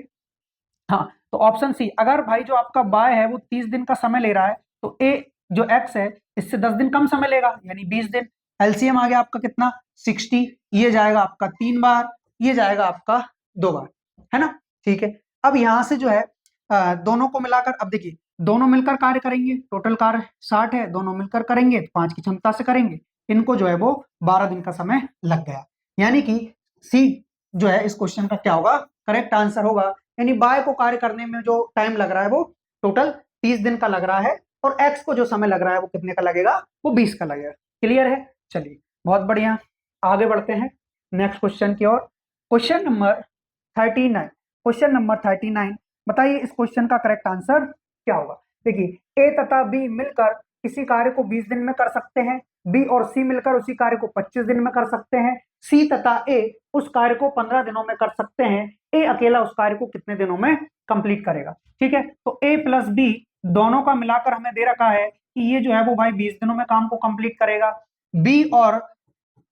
हाँ, तो ऑप्शन सी। अगर भाई जो आपका बाय है वो 30 दिन का समय ले रहा है, तो ए जो एक्स है इससे 10 दिन कम समय लेगा, यानी 20 दिन। एलसीएम आ गया आपका कितना? 60। ये जाएगा आपका 3 बार, ये जाएगा आपका 2 बार, है ना? ठीक है। अब यहां से जो है दोनों को मिलाकर, अब देखिए दोनों मिलकर कार्य करेंगे, टोटल कार्य 60 है, दोनों मिलकर करेंगे तो 5 की क्षमता से करेंगे। इनको जो है वो 12 दिन का समय लग गया, यानी कि सी जो है इस क्वेश्चन का क्या होगा? करेक्ट आंसर होगा। यानी बाय को कार्य करने में जो टाइम लग रहा है वो टोटल 30 दिन का लग रहा है, और एक्स को जो समय लग रहा है वो कितने का लगेगा? वो 20 का लगेगा। क्लियर है? चलिए बहुत बढ़िया, आगे बढ़ते हैं नेक्स्ट क्वेश्चन की ओर। Question number 39। क्वेश्चन नंबर 39, बताइए इस क्वेश्चन का करेक्ट आंसर क्या होगा? देखिए ए तथा बी मिलकर किसी कार्य को 20 दिन में कर सकते हैं, बी और सी मिलकर उसी कार्य को 25 दिन में कर सकते हैं, सी तथा ए उस कार्य को 15 दिनों में कर सकते हैं, ए अकेला उस कार्य को कितने दिनों में कंप्लीट करेगा? ठीक है। तो ए प्लस बी दोनों का मिलाकर हमें दे रखा है कि ये जो है वो भाई 20 दिनों में काम को कंप्लीट करेगा। बी और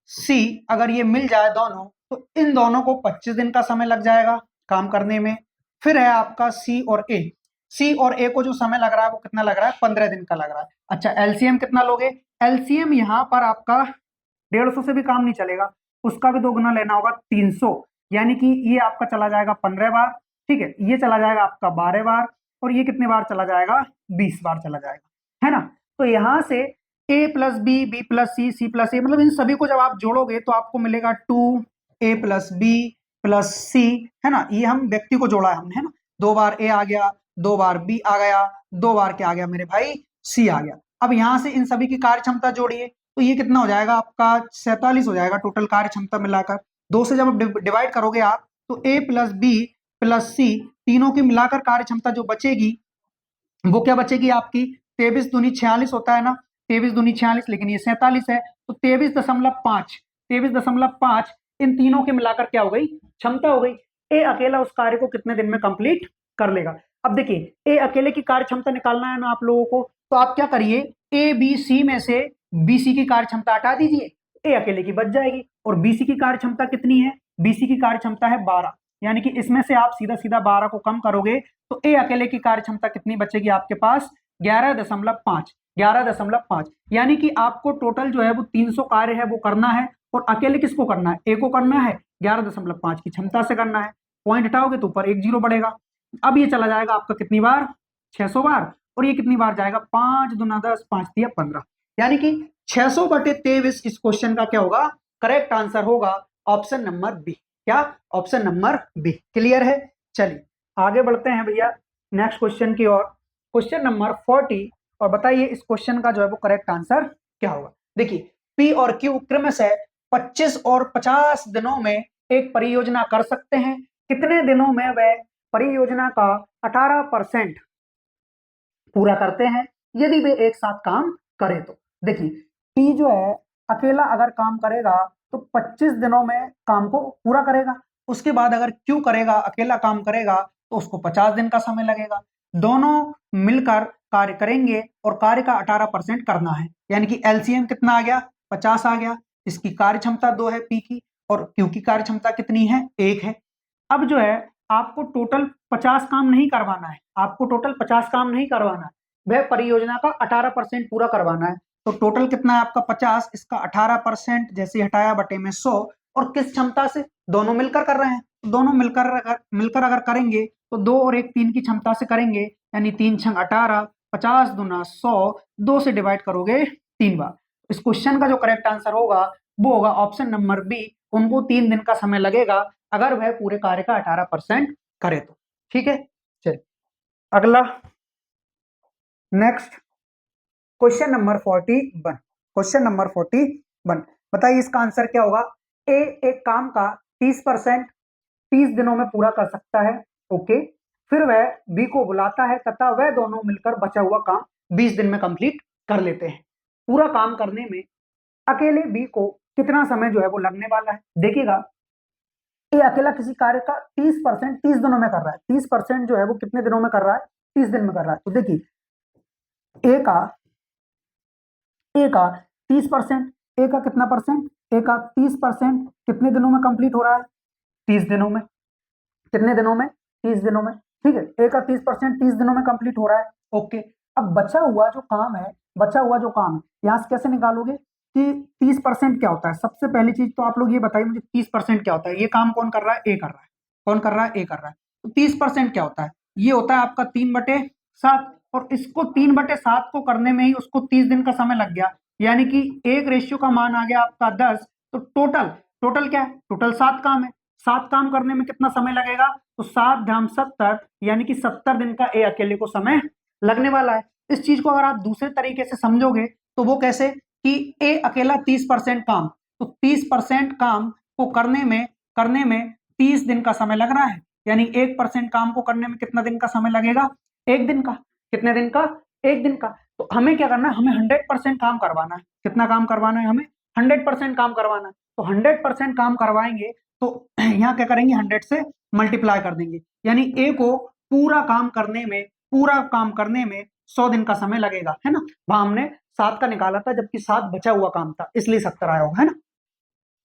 सी अगर ये मिल जाए दोनों, तो इन दोनों को 25 दिन का समय लग जाएगा काम करने में। फिर है आपका सी और ए। सी और ए को जो समय लग रहा है वो कितना लग रहा है? 15 दिन का लग रहा है। अच्छा, एलसीएम कितना लोगे? एलसीएम यहाँ पर आपका 150 से भी काम नहीं चलेगा, उसका भी 2 गुना लेना होगा, 300। यानी कि ये आपका चला जाएगा 15 बार, ठीक है, ये चला जाएगा आपका 12 बार, और ये कितने बार चला जाएगा? 20 बार चला जाएगा, है ना? तो यहां से ए प्लस बी, बी प्लस सी, सी प्लस ए, मतलब इन सभी को जब आप जोड़ोगे तो आपको मिलेगा 2a प्लस बी प्लस सी, है ना? ये हम व्यक्ति को जोड़ा है हमने, है ना? 2 बार ए आ गया, 2 बार बी आ गया, 2 बार क्या आ गया मेरे भाई? सी आ गया। अब यहां से इन सभी की कार्य क्षमता जोड़िए, तो ये कितना हो जाएगा आपका? 47 हो जाएगा टोटल कार्य क्षमता मिलाकर। 2 से जब डिवाइड करोगे आप, तो ए प्लस बी प्लस सी तीनों की मिलाकर कार्य क्षमता जो बचेगी वो क्या बचेगी आपकी? 23 दूनी 46 होता है ना, 23 दूनी 46, लेकिन ये 47 है, तो 23.5, 23.5 इन तीनों के मिलाकर क्या हो गई? क्षमता हो गई। ए अकेला उस कार्य को कितने दिन में कंप्लीट कर लेगा? अब देखिए ए अकेले की कार्य क्षमता निकालना है ना आप लोगों को, तो आप क्या करिए, ए बी सी में से बी सी की कार्य क्षमता हटा दीजिए, ए अकेले की बच जाएगी। और बी सी की कार्य क्षमता कितनी है? बी सी की कार्य क्षमता है 12, यानी कि इसमें से आप सीधा सीधा 12 को कम करोगे तो ए अकेले की कार्य क्षमता कितनी बचेगी आपके पास? 11.5, 11.5। यानी कि आपको टोटल जो है वो 300 कार्य है वो करना है, और अकेले किसको करना है? ए को करना है, 11.5 की क्षमता से करना है। पॉइंट हटाओगे तो ऊपर 1 0 बढ़ेगा। अब ये चला जाएगा आपका कितनी बार? 600 बार। और ये कितनी बार जाएगा? 5 दूना 10, 5 तिया 15, यानी कि 600/23 इस क्वेश्चन का क्या होगा? करेक्ट आंसर होगा ऑप्शन नंबर बी। क्या? Option number B. क्लियर है? चलिए आगे बढ़ते हैं भैया नेक्स्ट क्वेश्चन की ओर। क्वेश्चन नंबर 40, और बताइए इस क्वेश्चन का जो है वो करेक्ट आंसर क्या होगा? देखिए पी और क्यू क्रमशः 25 और 50 दिनों में एक परियोजना कर सकते हैं। कितने दिनों में वह परियोजना का 18% पूरा करते हैं यदि वे एक साथ काम करें? तो देखिए पी जो है अकेला अगर काम करेगा तो 25 दिनों में काम को पूरा करेगा। उसके बाद अगर क्यू करेगा, अकेला काम करेगा, तो उसको 50 दिन का समय लगेगा। दोनों मिलकर कार्य करेंगे और कार्य का 18% करना है, यानी कि एलसीएम कितना आ गया? 50 आ गया। इसकी कार्य क्षमता 2 है पी की, और क्यू की कार्य क्षमता कितनी है? 1 है। अब जो है आपको टोटल 50 काम नहीं करवाना है, आपको टोटल 50 काम नहीं करवाना है, वह परियोजना का 18% पूरा करवाना है। तो टोटल कितना है आपका? 50, इसका 18% जैसे हटाया बटे में 100, और किस क्षमता से? दोनों मिलकर कर रहे हैं, तो दोनों मिलकर अगर करेंगे तो 2 और 1 3 की क्षमता से करेंगे, यानी 3 छंग 18, 50 दूना 100, 2 से डिवाइड करोगे 3 बार। इस क्वेश्चन का जो करेक्ट आंसर होगा वो होगा ऑप्शन नंबर बी। उनको 3 दिन का समय लगेगा अगर वह पूरे कार्य का 18% करे तो। ठीक है, चलिए अगला, next question number 41। Question number 41, बताइए इसका आंसर क्या होगा। ए एक काम का 30% 30 दिनों में पूरा कर सकता है, ओके। फिर वह बी को बुलाता है तथा वह दोनों मिलकर बचा हुआ काम 20 दिन में कंप्लीट कर लेते हैं। पूरा काम करने में अकेले बी को कितना समय जो है वो लगने वाला है। देखिएगा, ए अकेला किसी कार्य का 30% 30 दिनों में कर रहा है। 30% जो है वो कितने दिनों में कर रहा है, 30 दिन में कर रहा है। तो देखिए ए का 30%, ए का कितना परसेंट, ए का 30% कितने दिनों में कंप्लीट हो रहा है, 30 दिनों में। कितने दिनों में, 30 दिनों में। ठीक है, ए का 30% 30 दिनों में कंप्लीट हो रहा है, ओके। अब बचा हुआ जो काम है, यहां से कैसे निकालोगे कि 30% क्या होता है। सबसे पहली चीज तो आप लोग ये बताइए मुझे, 30% क्या होता है। ये काम कौन कर रहा है, ए कर रहा है। कौन कर रहा है, ए कर रहा है। तो 30% क्या होता है, ये होता है आपका 3/7। और इसको 3/7 को करने में ही उसको 30 दिन का समय लग गया, यानी कि एक रेशियो का मान आ गया आपका 10। तो टोटल क्या है, टोटल 7 काम है। 7 काम करने में कितना समय लगेगा, तो 7×70 यानी कि 70 दिन का ए अकेले को समय लगने वाला है। इस चीज को अगर आप दूसरे तरीके से समझोगे तो वो कैसे, कि ए अकेला 30% काम, तो 30% काम को करने में 30 दिन का समय लग रहा है, यानी 1% काम को करने में कितना दिन का समय लगेगा, 1 दिन का। कितने दिन का, 1 दिन का। तो हमें क्या करना है, हमें 100% काम करवाना है। कितना काम करवाना है हमें, 100% काम करवाना है। तो 100% काम करवाएंगे तो यहाँ क्या करेंगे, 100 से मल्टीप्लाई कर देंगे, यानी ए को पूरा काम करने में 100 दिन का समय लगेगा, है ना। वहां हमने 7 का निकाला था, जबकि 7 बचा हुआ काम था, इसलिए 70 आया होगा, है ना।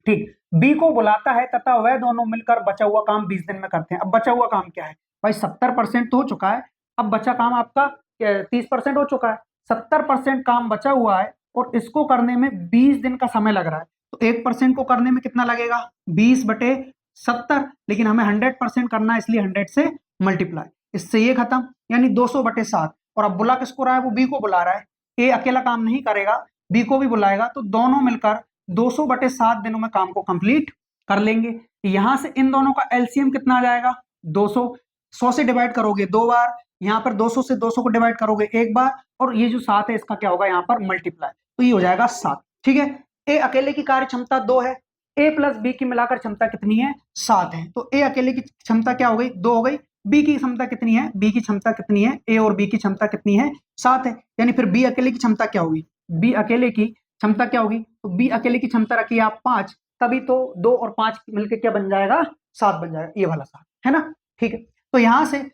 ठीक, बी को बुलाता है तथा वह दोनों मिलकर बचा हुआ काम 20 दिन में करते हैं। अब बचा हुआ काम क्या है भाई, 70% तो हो चुका है। अब बचा काम आपका 30% हो चुका है, 70% काम बचा हुआ है और इसको करने में 20 दिन का समय लग रहा है। तो 1% को करने में कितना लगेगा, 20/70। लेकिन हमें 100% करना है, इसलिए 100 से मल्टीप्लाई, इससे ये खत्म, यानी 200/7। और अब बुला किसको रहा है, वो बी को बुला रहा है। ए अकेला काम नहीं करेगा, बी को भी बुलाएगा, तो दोनों मिलकर 200/7 दिनों में काम को कंप्लीट कर लेंगे। यहां से इन दोनों का एलसीएम कितना आ जाएगा, 200। 100 से डिवाइड करोगे 2 बार, यहाँ पर 200 से 200 को डिवाइड करोगे 1 बार, और ये जो 7 है इसका क्या होगा यहाँ पर मल्टीप्लाई, तो ये हो जाएगा 7। ठीक है, ए अकेले की कार्य क्षमता 2 है, ए प्लस बी की मिलाकर क्षमता कितनी है, 7 है। तो ए अकेले की क्षमता क्या हो गई, 2 हो गई। बी की क्षमता कितनी है, बी की क्षमता कितनी है, ए और बी की क्षमता कितनी है, 7 है। यानी फिर बी अकेले की क्षमता क्या होगी, बी अकेले की क्षमता क्या होगी, तो बी अकेले की क्षमता रखिए आप 5, तभी तो 2 और 5 मिलकर क्या बन जाएगा, 7 बन जाएगा, ये वाला 7, है ना। ठीक है, तो यहां से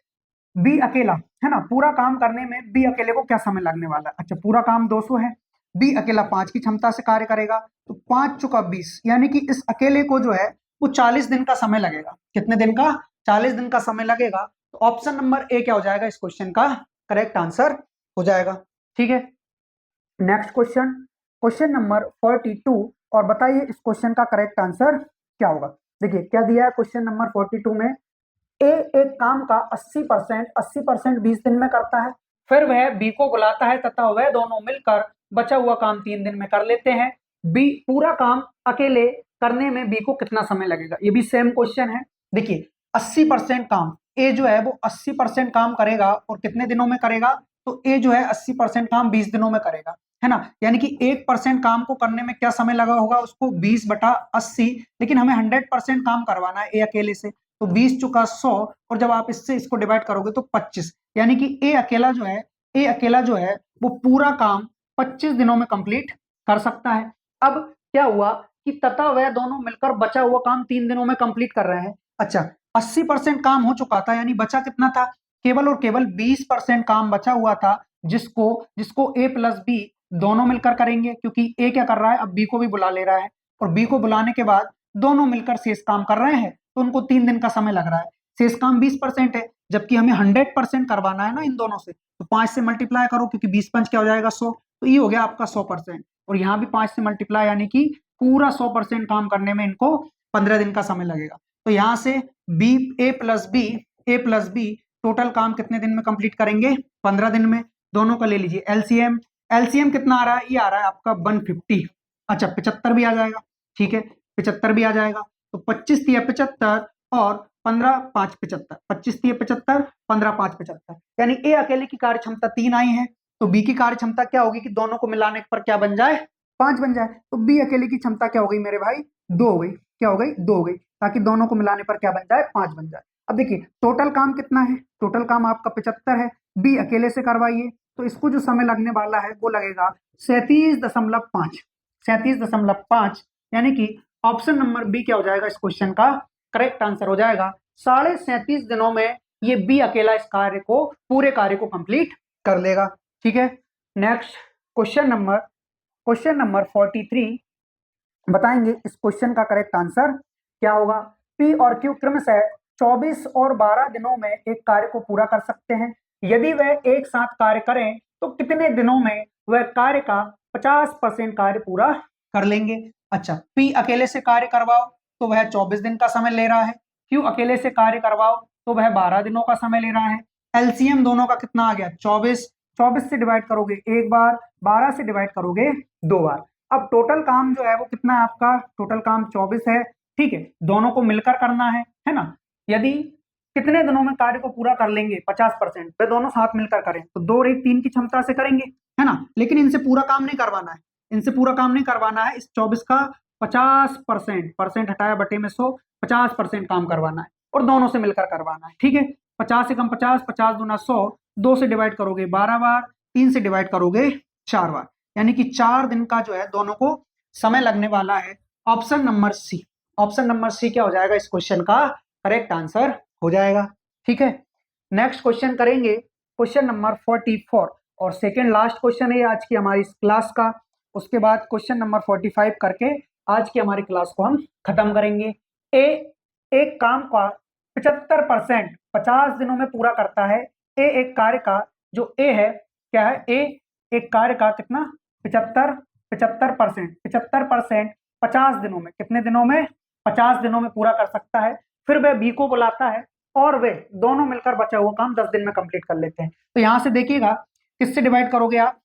बी अकेला, है ना, पूरा काम करने में बी अकेले को क्या समय लगने वाला है। अच्छा, पूरा काम 200 है, बी अकेला 5 की क्षमता से कार्य करेगा, तो 5 चुका 20, यानी कि इस अकेले को जो है वो 40 दिन का समय लगेगा। कितने दिन का, 40 दिन का समय लगेगा। तो ऑप्शन नंबर ए क्या हो जाएगा, इस क्वेश्चन का करेक्ट आंसर हो जाएगा। ठीक है, नेक्स्ट क्वेश्चन, क्वेश्चन नंबर 42, और बताइए इस क्वेश्चन का करेक्ट आंसर क्या होगा। देखिए क्या दिया है क्वेश्चन नंबर 42 में, ए एक काम का 80% 20 दिन में करता है, फिर वह बी को बुलाता है तथा वह दोनों मिलकर बचा हुआ काम 3 दिन में कर लेते हैं। बी पूरा काम अकेले करने में बी को कितना समय लगेगा, ये भी सेम क्वेश्चन है। देखिए 80% काम ए जो है वो 80% काम करेगा और कितने दिनों में करेगा, तो ए जो है 80% काम 20 दिनों में करेगा, है ना। यानी कि 1% काम को करने में क्या समय लगा होगा उसको, 20/80। लेकिन हमें 100% काम करवाना है ए अकेले से, तो 20 चुका 100, और जब आप इससे इसको डिवाइड करोगे तो 25, यानी कि ए अकेला जो है वो पूरा काम 25 दिनों में कंप्लीट कर सकता है। अब क्या हुआ कि तथा वह दोनों मिलकर बचा हुआ काम 3 दिनों में कंप्लीट कर रहे हैं। अच्छा, 80% काम हो चुका था, यानी बचा कितना था, केवल और केवल 20% काम बचा हुआ था, जिसको जिसको ए प्लस बी दोनों मिलकर करेंगे, क्योंकि ए क्या कर रहा है, अब बी को भी बुला ले रहा है, और बी को बुलाने के बाद दोनों मिलकर शेष काम कर रहे हैं, तो उनको 3 दिन का समय लग रहा है। शेष काम 20% है, जबकि हमें 100% करवाना है ना इन दोनों से, तो 5 से मल्टीप्लाई करो, क्योंकि 20×5 क्या हो जाएगा 100, तो ये हो गया आपका 100%। और यहाँ भी 5 से मल्टीप्लाई, यानी कि पूरा 100% काम करने में इनको 15 दिन का समय लगेगा। तो यहाँ से बी ए प्लस बी टोटल काम कितने दिन में कंप्लीट करेंगे, 15 दिन में। दोनों का ले लीजिए एलसीएम, एलसीएम कितना आ रहा है, ये आ रहा है आपका 150। अच्छा 75 भी आ जाएगा, ठीक है 75 भी आ जाएगा, तो 25 तिया 75 और 15 5 75, 25 3 75, 15 5 75, यानी ए अकेले की कार्य क्षमता 3 आई है, तो बी की कार्य क्षमता क्या होगी कि दोनों को मिलाने पर क्या बन जाए, 5 बन जाए। तो बी अकेले की क्षमता क्या हो गई मेरे भाई, 2 हो गई। क्या हो गई, 2 हो गई, ताकि दोनों को मिलाने पर क्या बन जाए, 5 बन जाए। अब देखिए टोटल काम कितना है, टोटल काम आपका 75 है, बी अकेले से करवाइए, तो इसको जो समय लगने वाला है वो लगेगा 37.5, 37.5, यानी कि ऑप्शन नंबर बी क्या हो जाएगा इस क्वेश्चन का करेक्ट आंसर हो जाएगा। 37.5 दिनों में ये बी अकेला इस कार्य को, पूरे कार्य को कंप्लीट कर लेगा। ठीक है, नेक्स्ट क्वेश्चन नंबर 43 बताएंगे इस क्वेश्चन का करेक्ट आंसर क्या होगा। पी और क्यू क्रमशः 24 और 12 दिनों में एक कार्य को पूरा कर सकते हैं। यदि वह एक साथ कार्य करें तो कितने दिनों में वह कार्य का 50% कार्य पूरा कर लेंगे। अच्छा, पी अकेले से कार्य करवाओ तो वह 24 दिन का समय ले रहा है, क्यू अकेले से कार्य करवाओ तो वह 12 दिनों का समय ले रहा है। एलसीएम दोनों का कितना आ गया, 24, 24 से डिवाइड करोगे एक बार, 12 से डिवाइड करोगे 2 बार। अब टोटल काम जो है वो कितना है आपका, टोटल काम 24 है। ठीक है, दोनों को मिलकर करना है ना। यदि कितने दिनों में कार्य को पूरा कर लेंगे 50%, वे दोनों साथ मिलकर करें तो 2 और 1 3 की क्षमता से करेंगे, है ना। लेकिन इनसे पूरा काम नहीं करवाना है, इनसे पूरा काम नहीं करवाना है। इस 24 का 50%, परसेंट हटाया बटे में 100, 50% काम करवाना है और दोनों से मिलकर करवाना है। ठीक है, 50 से कम 50, 50 दूना 100, 2 से डिवाइड करोगे 12 बार, 3 से डिवाइड करोगे 4 बार, यानी कि 4 दिन का जो है दोनों को समय लगने वाला है। Option number C, option number C क्या हो जाएगा इस क्वेश्चन का करेक्ट आंसर हो जाएगा। ठीक है, नेक्स्ट क्वेश्चन करेंगे क्वेश्चन नंबर 44 और सेकेंड लास्ट क्वेश्चन है आज की हमारी इस क्लास का। उसके बाद क्वेश्चन नंबर 45 करके आज की हमारी क्लास को हम खत्म करेंगे। ए एक काम का 75% 50 दिनों में पूरा करता है। ए एक कार्य का, जो ए है क्या है, ए एक कार्य का कितना 75% 75% 50 दिनों में, कितने दिनों में, 50 दिनों में पूरा कर सकता है। फिर वह बी को बुलाता है और वे दोनों मिलकर बचा हुआ काम 10 दिन में कंप्लीट कर लेते हैं। तो यहां से देखिएगा किससे डिवाइड करोगे आप।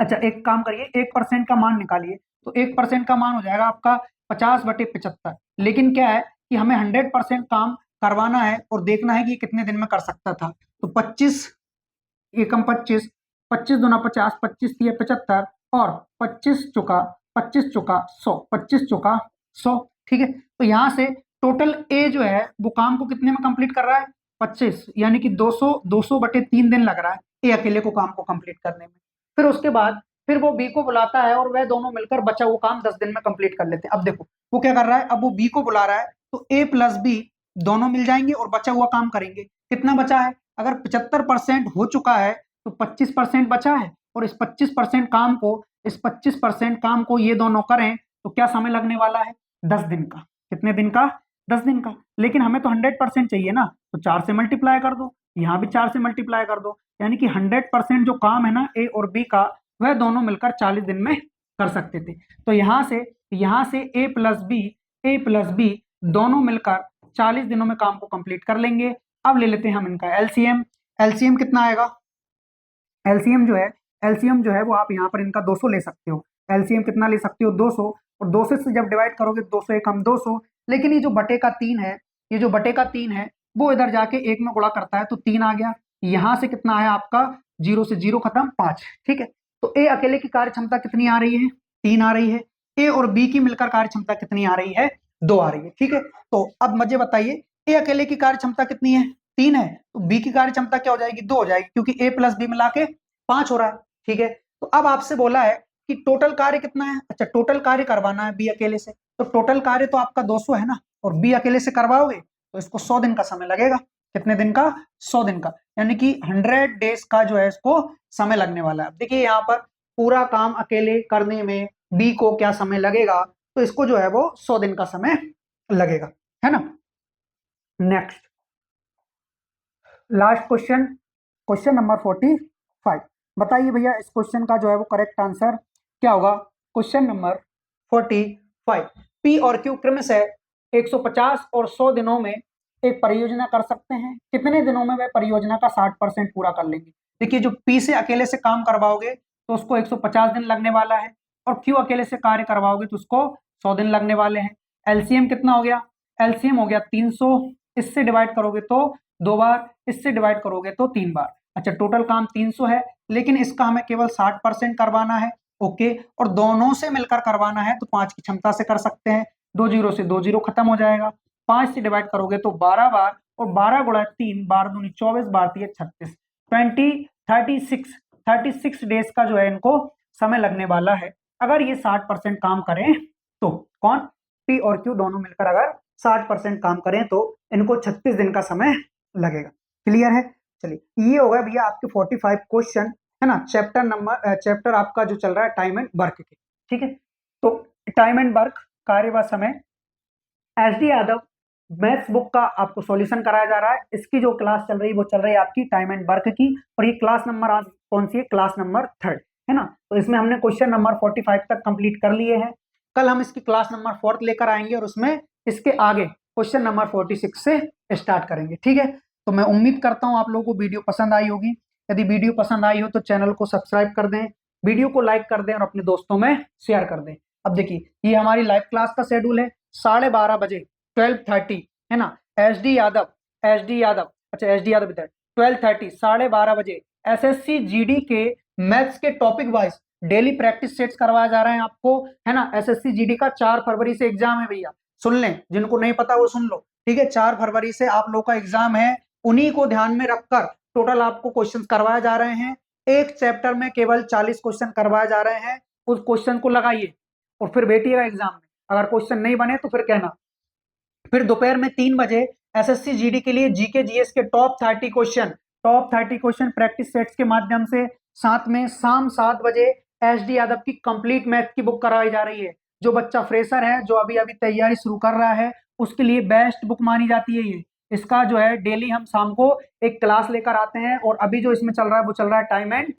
अच्छा, एक काम करिए, 1% का मान निकालिए, तो 1% का मान हो जाएगा आपका 50/75। लेकिन क्या है कि हमें 100% काम करवाना है और देखना है कि कितने दिन में कर सकता था। तो 25 एकम 25, 25 दूना 50, 25 तिया 75 और 25 चुका 25 चुका 100, 25 चुका 100। ठीक है, तो यहाँ से टोटल ए जो है वो काम को कितने में कंप्लीट कर रहा है, 25, यानी कि 200/3 दिन लग रहा है ए अकेले को काम को कंप्लीट करने में। फिर उसके बाद फिर वो बी को बुलाता है और वह दोनों मिलकर बचा हुआ काम 10 दिन में कंप्लीट कर लेते हैं। अब देखो वो क्या कर रहा है, अब वो बी को बुला रहा है तो ए प्लस बी दोनों मिल जाएंगे और बचा हुआ काम करेंगे। कितना बचा है, अगर 75% हो चुका है तो 25% बचा है, और इस 25% काम को, इस 25% काम को ये दोनों करें तो क्या समय लगने वाला है, 10 दिन का। कितने दिन का, 10 दिन का। लेकिन हमें तो 100% चाहिए ना, तो 4 से मल्टीप्लाई कर दो, यहाँ भी 4 से मल्टीप्लाई कर दो, यानी कि 100% जो काम है ना ए और बी का, वह दोनों मिलकर 40 दिन में कर सकते थे। तो यहाँ से ए प्लस बी दोनों मिलकर 40 दिनों में काम को कंप्लीट कर लेंगे। अब ले लेते हैं हम इनका एलसीएम। एलसीएम कितना आएगा, एलसीएम जो है वो आप यहाँ पर इनका 200 ले सकते हो। एलसीएम कितना ले सकते हो, 200, और 200 से जब डिवाइड करोगे 200 एकम 200। लेकिन ये जो बटे का 3 है, ये जो बटे का 3 है वो इधर जाके एक में गुणा करता है तो 3 आ गया। यहाँ से कितना आया आपका, 0 से 0 खत्म 5। ठीक है, तो ए अकेले की कार्य क्षमता कितनी आ रही है, 3 आ रही है। ए और बी की मिलकर कार्य क्षमता कितनी आ रही है, 2 आ रही है। ठीक है, तो अब मुझे बताइए ए अकेले की कार्य क्षमता कितनी है, 3 है, तो बी की कार्य क्षमता क्या हो जाएगी, 2 हो जाएगी, क्योंकि ए प्लस बी मिला के 5 हो रहा है। ठीक है, तो अब आपसे बोला है कि टोटल कार्य कितना है। अच्छा, टोटल कार्य करवाना है बी अकेले से, तो टोटल कार्य तो आपका 200 है ना, और बी अकेले से करवाओगे तो इसको 100 दिन का समय लगेगा। कितने दिन का, 100 दिन का, यानी कि 100 डेज का जो है इसको समय लगने वाला है। देखिए यहाँ पर पूरा काम अकेले करने में बी को क्या समय लगेगा, तो इसको जो है वो 100 दिन का समय लगेगा, है ना। Next last question, question number 45। बताइए भैया इस क्वेश्चन का जो है वो करेक्ट आंसर क्या होगा। क्वेश्चन नंबर 45, पी और क्यू क्रमशः 150 और 100 दिनों में एक परियोजना कर सकते हैं। कितने दिनों में वह परियोजना का 60% पूरा कर लेंगे। देखिए जो पी से अकेले से काम करवाओगे तो उसको 150 दिन लगने वाला है, और क्यू अकेले से कार्य करवाओगे तो उसको 100 दिन लगने वाले हैं। एलसीएम कितना हो गया, एलसीएम हो गया 300 इससे डिवाइड करोगे तो 2 बार, इससे डिवाइड करोगे तो 3 बार। अच्छा, टोटल काम 300 है, लेकिन इसका हमें केवल 60% करवाना है। ओके, और दोनों से मिलकर करवाना है तो 5 की क्षमता से कर सकते हैं। 2 जीरो से 2 जीरो खत्म हो जाएगा। 5 से डिवाइड करोगे तो 12 बार, और 12 गुणा 3, 12 दूनी 24, 12 तीन 36, 36 डेज का जो है इनको समय लगने वाला है। अगर ये 60% काम करें तो कौन, पी और क्यू दोनों मिलकर अगर 60% काम करें तो इनको 36 दिन का समय लगेगा। क्लियर है? चलिए, ये होगा भैया आपके 45 क्वेश्चन, है ना, चैप्टर आपका जो चल रहा है टाइम एंड वर्क के। ठीक है, तो टाइम एंड वर्क, कार्य व समय, एसडी यादव मैथ्स बुक का आपको सॉल्यूशन कराया जा रहा है। इसकी जो क्लास चल रही है वो चल रही है आपकी टाइम एंड वर्क की, और ये क्लास नंबर आज कौन सी है, क्लास नंबर 3, है ना। तो इसमें हमने क्वेश्चन नंबर 45 तक कंप्लीट कर लिए हैं। कल हम इसकी क्लास नंबर 4 लेकर आएंगे और उसमें इसके आगे क्वेश्चन नंबर 46 से स्टार्ट करेंगे। ठीक है, तो मैं उम्मीद करता हूँ आप लोगों को वीडियो पसंद आई होगी। यदि वीडियो पसंद आई हो तो चैनल को सब्सक्राइब कर दें, वीडियो को लाइक कर दें और अपने दोस्तों में शेयर कर दें। अब देखिए, ये हमारी लाइव क्लास का शेड्यूल है, 12:30 बजे 12:30, है ना, एसडी यादव, अच्छा एसडी यादव इधर 12:30, 12:30 बजे एसएससी जीडी के मैथ्स के topic wise daily practice sets करवाया जा रहे हैं आपको, है ना। एसएससी जीडी का 4 फरवरी से एग्जाम है भैया, सुन लें, जिनको नहीं पता वो सुन लो। ठीक है, 4 फरवरी से आप लोग का एग्जाम है, उन्हीं को ध्यान में रखकर टोटल आपको क्वेश्चन करवाए जा रहे हैं। एक चैप्टर में केवल 40 क्वेश्चन करवाए जा रहे हैं। उस क्वेश्चन को लगाइए और फिर बैठिएगा एग्जाम में। अगर क्वेश्चन नहीं बने तो फिर कहना। फिर दोपहर में 3 बजे एसएससी जीडी के लिए जीके जीएस के टॉप 30 क्वेश्चन प्रैक्टिस सेट्स के माध्यम से, साथ में शाम 7 बजे एसडी यादव की कंप्लीट मैथ की बुक करवाई जा रही है। जो बच्चा फ्रेशर है, जो अभी अभी तैयारी शुरू कर रहा है, उसके लिए बेस्ट बुक मानी जाती है ये। इसका जो है डेली हम शाम को एक क्लास लेकर आते हैं, और अभी जो इसमें चल रहा है वो चल रहा है टाइम एंड